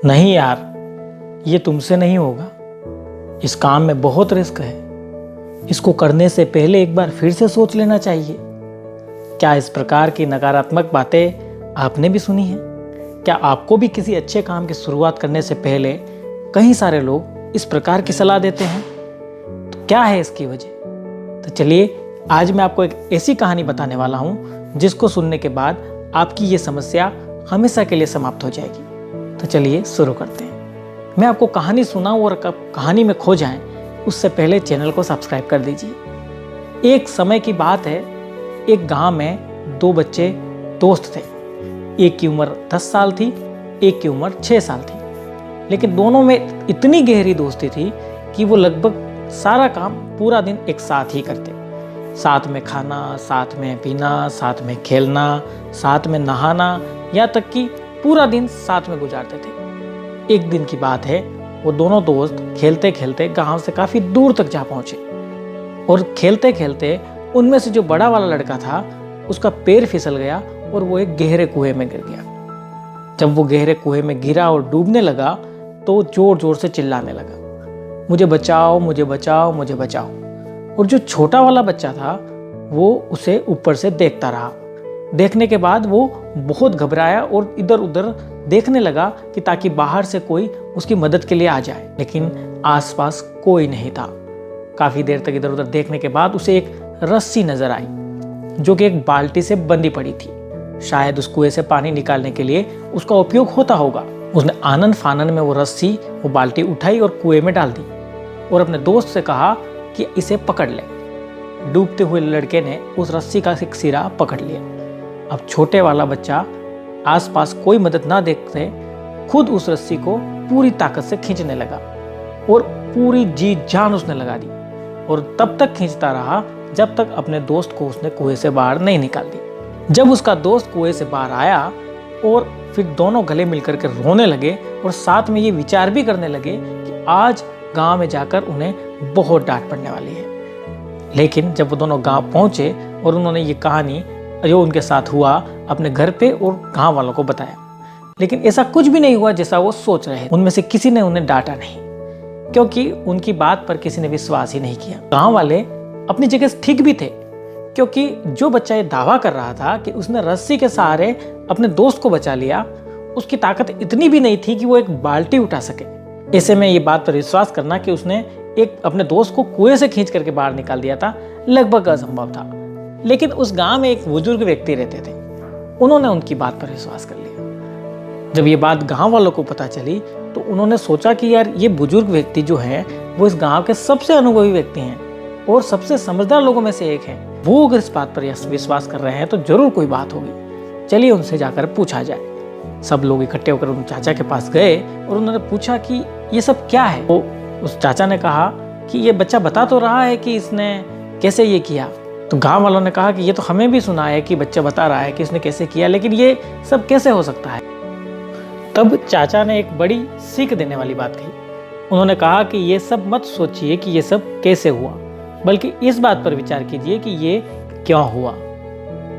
नहीं यार, ये तुमसे नहीं होगा। इस काम में बहुत रिस्क है। इसको करने से पहले एक बार फिर से सोच लेना चाहिए। क्या इस प्रकार की नकारात्मक बातें आपने भी सुनी हैं? क्या आपको भी किसी अच्छे काम की शुरुआत करने से पहले कई सारे लोग इस प्रकार की सलाह देते हैं? तो क्या है इसकी वजह? तो चलिए, आज मैं आपको एक ऐसी कहानी बताने वाला हूं जिसको सुनने के बाद आपकी ये समस्या हमेशा के लिए समाप्त हो जाएगी। तो चलिए शुरू करते हैं। मैं आपको कहानी सुनाऊं और कब कहानी में खो जाएं, उससे पहले चैनल को सब्सक्राइब कर दीजिए। एक समय की बात है, एक गांव में दो बच्चे दोस्त थे। एक की उम्र 10 साल थी, एक की उम्र 6 साल थी। लेकिन दोनों में इतनी गहरी दोस्ती थी कि वो लगभग सारा काम पूरा दिन एक साथ ही करते। साथ में खाना, साथ में पीना, साथ में खेलना, साथ में नहाना, यहाँ तक कि पूरा दिन साथ में गुजारते थे। एक दिन की बात है, वो दोनों दोस्त खेलते खेलते गांव से काफी दूर तक जा पहुंचे और खेलते खेलते उनमें से जो बड़ा वाला लड़का था, उसका पैर फिसल गया और वो एक गहरे कुएं में गिर गया। जब वो गहरे कुएं में गिरा और डूबने लगा तो जोर जोर से चिल्लाने लगा, मुझे बचाओ, मुझे बचाओ, मुझे बचाओ। और जो छोटा वाला बच्चा था वो उसे ऊपर से देखता रहा। देखने के बाद वो बहुत घबराया और इधर उधर देखने लगा कि ताकि बाहर से कोई उसकी मदद के लिए आ जाए, लेकिन आसपास कोई नहीं था। काफी देर तक इधर उधर देखने के बाद उसे एक रस्सी नजर आई जो कि एक बाल्टी से बंधी पड़ी थी। शायद उस कुएं से पानी निकालने के लिए उसका उपयोग होता होगा। उसने आनन फानन में वो रस्सी, वो बाल्टी उठाई और कुएं में डाल दी और अपने दोस्त से कहा कि इसे पकड़ ले। डूबते हुए लड़के ने उस रस्सी का एक सिरा पकड़ लिया। अब छोटे वाला बच्चा आसपास कोई मदद ना देखते खुद उस रस्सी को पूरी ताकत से खींचने लगा और पूरी जी जान उसने लगा दी और तब तक खींचता रहा जब तक अपने दोस्त को उसने कुएं से बाहर नहीं निकाल दी। जब उसका दोस्त कुएं से बाहर आया और फिर दोनों गले मिलकर के रोने लगे और साथ में ये विचार भी करने लगे कि आज गांव में जाकर उन्हें बहुत डांट पड़ने वाली है। लेकिन जब वो दोनों गांव पहुंचे और उन्होंने ये कहानी जो उनके साथ हुआ अपने घर पे और गांव वालों को बताया, लेकिन ऐसा कुछ भी नहीं हुआ जैसा वो सोच रहे। उनमें से किसी ने उन्हें डांटा नहीं, क्योंकि उनकी बात पर किसी ने विश्वास ही नहीं किया। गांव वाले अपनी जगह ठीक भी थे, क्योंकि जो बच्चा ये दावा कर रहा था कि उसने रस्सी के सहारे अपने दोस्त को बचा लिया, उसकी ताकत इतनी भी नहीं थी कि वो एक बाल्टी उठा सके। ऐसे में ये बात पर विश्वास करना कि उसने एक अपने दोस्त को कुएं से खींच करके बाहर निकाल दिया था, लगभग असंभव था। लेकिन उस गांव में एक बुजुर्ग व्यक्ति रहते थे, उन्होंने उनकी बात पर विश्वास कर लिया। जब ये बात गांव वालों को पता चली तो उन्होंने सोचा कि यार ये बुजुर्ग व्यक्ति जो है वो इस गांव के सबसे अनुभवी व्यक्ति हैं और सबसे समझदार लोगों में से एक है। वो अगर इस बात पर विश्वास कर रहे हैं तो जरूर कोई बात होगी। चलिए उनसे जाकर पूछा जाए। सब लोग इकट्ठे होकर उन चाचा के पास गए और उन्होंने पूछा कि ये सब क्या है। तो उस चाचा ने कहा कि ये बच्चा बता तो रहा है कि इसने कैसे ये किया। तो गांव वालों ने कहा कि ये तो हमें भी सुना है कि बच्चा बता रहा है कि इसने कैसे किया, लेकिन ये सब कैसे हो सकता है। तब चाचा ने एक बड़ी सीख देने वाली बात कही। उन्होंने कहा कि ये सब मत सोचिए कि ये सब कैसे हुआ, बल्कि इस बात पर विचार कीजिए कि ये क्यों हुआ।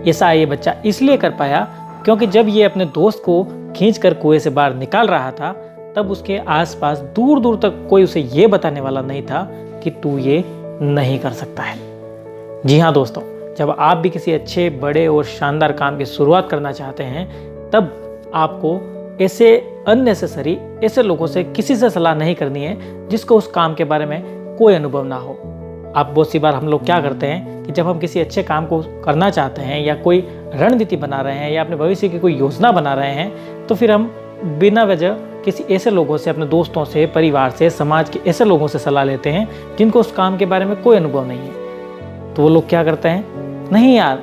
ऐसा ये बच्चा इसलिए कर पाया क्योंकि जब ये अपने दोस्त को खींचकर कुएं से बाहर निकाल रहा था तब उसके आसपास दूर दूर तक कोई उसे ये बताने वाला नहीं था कि तू ये नहीं कर सकता है। जी हाँ दोस्तों, जब आप भी किसी अच्छे, बड़े और शानदार काम की शुरुआत करना चाहते हैं तब आपको ऐसे अननेसेसरी ऐसे लोगों से किसी से सलाह नहीं करनी है जिसको उस काम के बारे में कोई अनुभव ना हो। आप बहुत सी बार हम लोग क्या करते हैं कि जब हम किसी अच्छे काम को करना चाहते हैं या कोई रणनीति बना रहे हैं या अपने भविष्य की कोई योजना बना रहे हैं तो फिर हम बिना वजह किसी ऐसे लोगों से, अपने दोस्तों से, परिवार से, समाज के ऐसे लोगों से सलाह लेते हैं जिनको उस काम के बारे में कोई अनुभव नहीं है। तो वो लोग क्या करते हैं, नहीं यार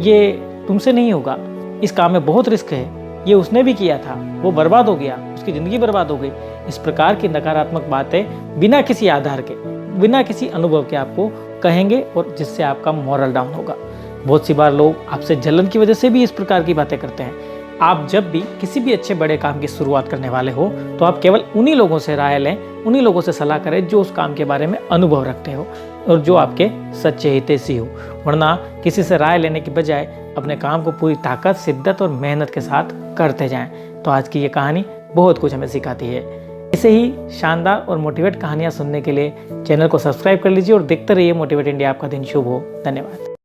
ये तुमसे नहीं होगा, इस काम में बहुत रिस्क है, ये उसने भी किया था, वो बर्बाद हो गया, उसकी ज़िंदगी बर्बाद हो गई। इस प्रकार की नकारात्मक बातें बिना किसी आधार के, बिना किसी अनुभव के आपको कहेंगे और जिससे आपका मोरल डाउन होगा। बहुत सी बार लोग आपसे जलन की वजह से भी इस प्रकार की बातें करते हैं। आप जब भी किसी भी अच्छे बड़े काम की शुरुआत करने वाले हो तो आप केवल उन्हीं लोगों से राय लें, उन्हीं लोगों से सलाह करें जो उस काम के बारे में अनुभव रखते हो और जो आपके सच्चे हितैषी हो। वरना किसी से राय लेने की बजाय अपने काम को पूरी ताकत, शिद्दत और मेहनत के साथ करते जाएं। तो आज की ये कहानी बहुत कुछ हमें सिखाती है। ऐसे ही शानदार और मोटिवेट कहानियाँ सुनने के लिए चैनल को सब्सक्राइब कर लीजिए और देखते रहिए मोटिवेट इंडिया। आपका दिन शुभ हो। धन्यवाद।